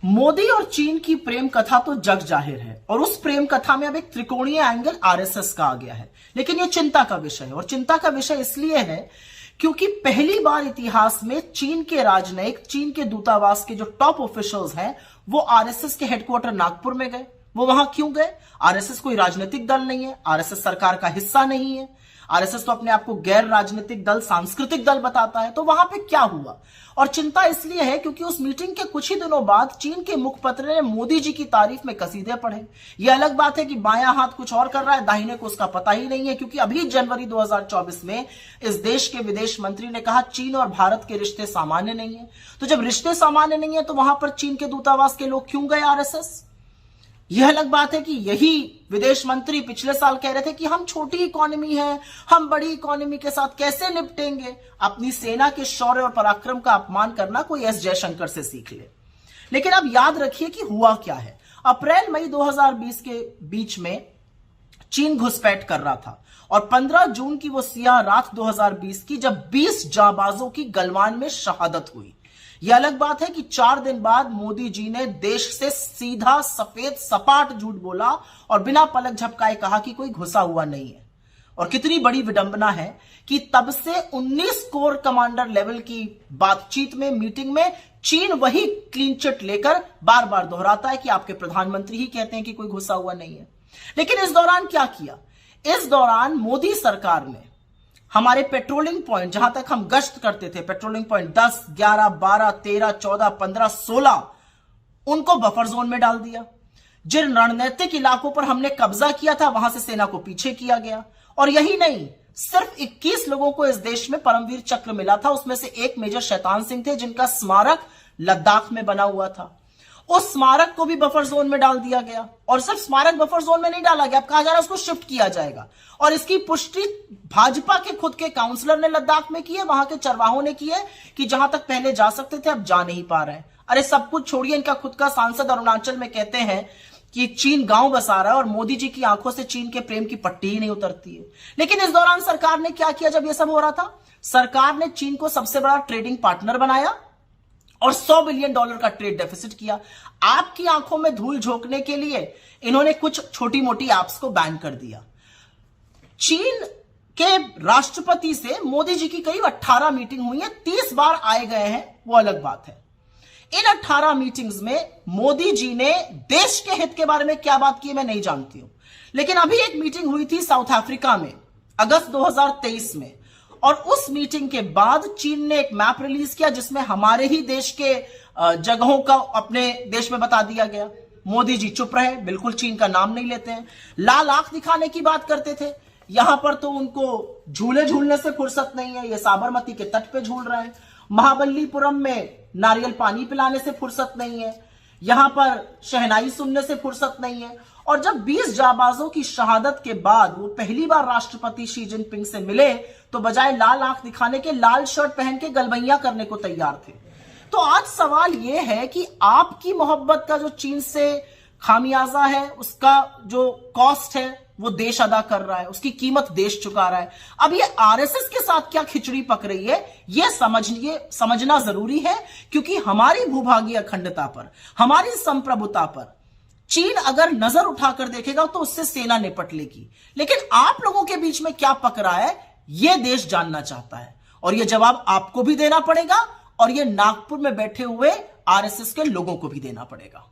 मोदी और चीन की प्रेम कथा तो जग जाहिर है और उस प्रेम कथा में अब एक त्रिकोणीय एंगल आरएसएस का आ गया है। लेकिन यह चिंता का विषय है और चिंता का विषय इसलिए है क्योंकि पहली बार इतिहास में चीन के राजनयिक, चीन के दूतावास के जो टॉप ऑफिशियल्स हैं, वो आरएसएस के हेडक्वार्टर नागपुर में गए। वो वहां क्यों गए? आरएसएस कोई राजनीतिक दल नहीं है, आरएसएस सरकार का हिस्सा नहीं है। आरएसएस तो अपने आप को गैर राजनीतिक दल, सांस्कृतिक दल बताता है। तो वहां पे क्या हुआ? और चिंता इसलिए है क्योंकि उस मीटिंग के कुछ ही दिनों बाद चीन के मुखपत्र ने मोदी जी की तारीफ में कसीदे पढ़े। यह अलग बात है कि बायां हाथ कुछ और कर रहा है, दाहिने को उसका पता ही नहीं है, क्योंकि अभी जनवरी 2024 में इस देश के विदेश मंत्री ने कहा चीन और भारत के रिश्ते सामान्य नहीं है। तो जब रिश्ते सामान्य नहीं है तो वहां पर चीन के दूतावास के लोग क्यों गए आरएसएस? यह अलग बात है कि यही विदेश मंत्री पिछले साल कह रहे थे कि हम छोटी इकोनॉमी है, हम बड़ी इकोनॉमी के साथ कैसे निपटेंगे। अपनी सेना के शौर्य और पराक्रम का अपमान करना कोई एस जयशंकर से सीख ले। लेकिन अब याद रखिए कि हुआ क्या है। अप्रैल मई 2020 के बीच में चीन घुसपैठ कर रहा था और 15 जून की वो सियाह रात 2020 की जब 20 जाबाजों की गलवान में शहादत हुई। यह अलग बात है कि 4 दिन बाद मोदी जी ने देश से सीधा सफेद सपाट झूठ बोला और बिना पलक झपकाए कहा कि कोई घुसा हुआ नहीं है। और कितनी बड़ी विडंबना है कि तब से 19 कोर कमांडर लेवल की बातचीत में, मीटिंग में चीन वही क्लीन चिट लेकर बार बार दोहराता है कि आपके प्रधानमंत्री ही कहते हैं कि कोई घुसा हुआ नहीं है। लेकिन इस दौरान क्या किया? इस दौरान मोदी सरकार ने हमारे पेट्रोलिंग पॉइंट, जहां तक हम गश्त करते थे, पेट्रोलिंग पॉइंट 10, 11, 12, 13, 14, 15, 16, उनको बफर जोन में डाल दिया। जिन रणनीतिक इलाकों पर हमने कब्जा किया था वहां से सेना को पीछे किया गया। और यही नहीं, सिर्फ 21 लोगों को इस देश में परमवीर चक्र मिला था। उसमें से एक मेजर शैतान सिंह थे जिनका स्मारक लद्दाख में बना हुआ था। उस स्मारक को भी बफर जोन में डाल दिया गया। और सिर्फ स्मारक बफर जोन में नहीं डाला गया, अब कहा जा रहा है उसको शिफ्ट किया जाएगा। और इसकी पुष्टि भाजपा के खुद के काउंसलर ने लद्दाख में की है, वहां के चरवाहों ने की है कि जहां तक पहले जा सकते थे अब जा नहीं पा रहे हैं। अरे सब कुछ छोड़िए, इनका खुद का सांसद अरुणाचल में कहते हैं कि चीन गांव बसा रहा है और मोदी जी की आंखों से चीन के प्रेम की पट्टी ही नहीं उतरती है। लेकिन इस दौरान सरकार ने क्या किया? जब यह सब हो रहा था, सरकार ने चीन को सबसे बड़ा ट्रेडिंग पार्टनर बनाया और $100 बिलियन का ट्रेड डेफिसिट किया। आपकी आंखों में धूल झोंकने के लिए इन्होंने कुछ छोटी मोटी ऐप्स को बैन कर दिया। चीन के राष्ट्रपति से मोदी जी की करीब 18 मीटिंग हुई है, 30 बार आए गए हैं, वो अलग बात है। इन 18 मीटिंग्स में मोदी जी ने देश के हित के बारे में क्या बात की मैं नहीं जानती हूं। लेकिन अभी एक मीटिंग हुई थी साउथ अफ्रीका में अगस्त 2023 में, और उस मीटिंग के बाद चीन ने एक मैप रिलीज किया जिसमें हमारे ही देश के जगहों का अपने देश में बता दिया गया। मोदी जी चुप रहे, बिल्कुल चीन का नाम नहीं लेते हैं। लाल आंख दिखाने की बात करते थे, यहां पर तो उनको झूले झूलने से फुर्सत नहीं है, ये साबरमती के तट पे झूल रहे हैं। महाबलीपुरम में नारियल पानी पिलाने से फुर्सत नहीं है, यहां पर शहनाई सुनने से फुर्सत नहीं है। और जब 20 जाबाजों की शहादत के बाद वो पहली बार राष्ट्रपति शी जिनपिंग से मिले तो बजाय लाल आंख दिखाने के लाल शर्ट पहन के गलबैया करने को तैयार थे। तो आज सवाल यह है कि आपकी मोहब्बत का जो चीन से खामियाजा है, उसका जो कॉस्ट है वो देश अदा कर रहा है, उसकी कीमत देश चुका रहा है। अब ये आरएसएस के साथ क्या खिचड़ी पक रही है ये समझना जरूरी है, क्योंकि हमारी भूभागीय अखंडता पर, हमारी संप्रभुता पर चीन अगर नजर उठाकर देखेगा तो उससे सेना निपट लेगी। लेकिन आप लोगों के बीच में क्या पक रहा है यह देश जानना चाहता है, और यह जवाब आपको भी देना पड़ेगा और यह नागपुर में बैठे हुए आरएसएस के लोगों को भी देना पड़ेगा।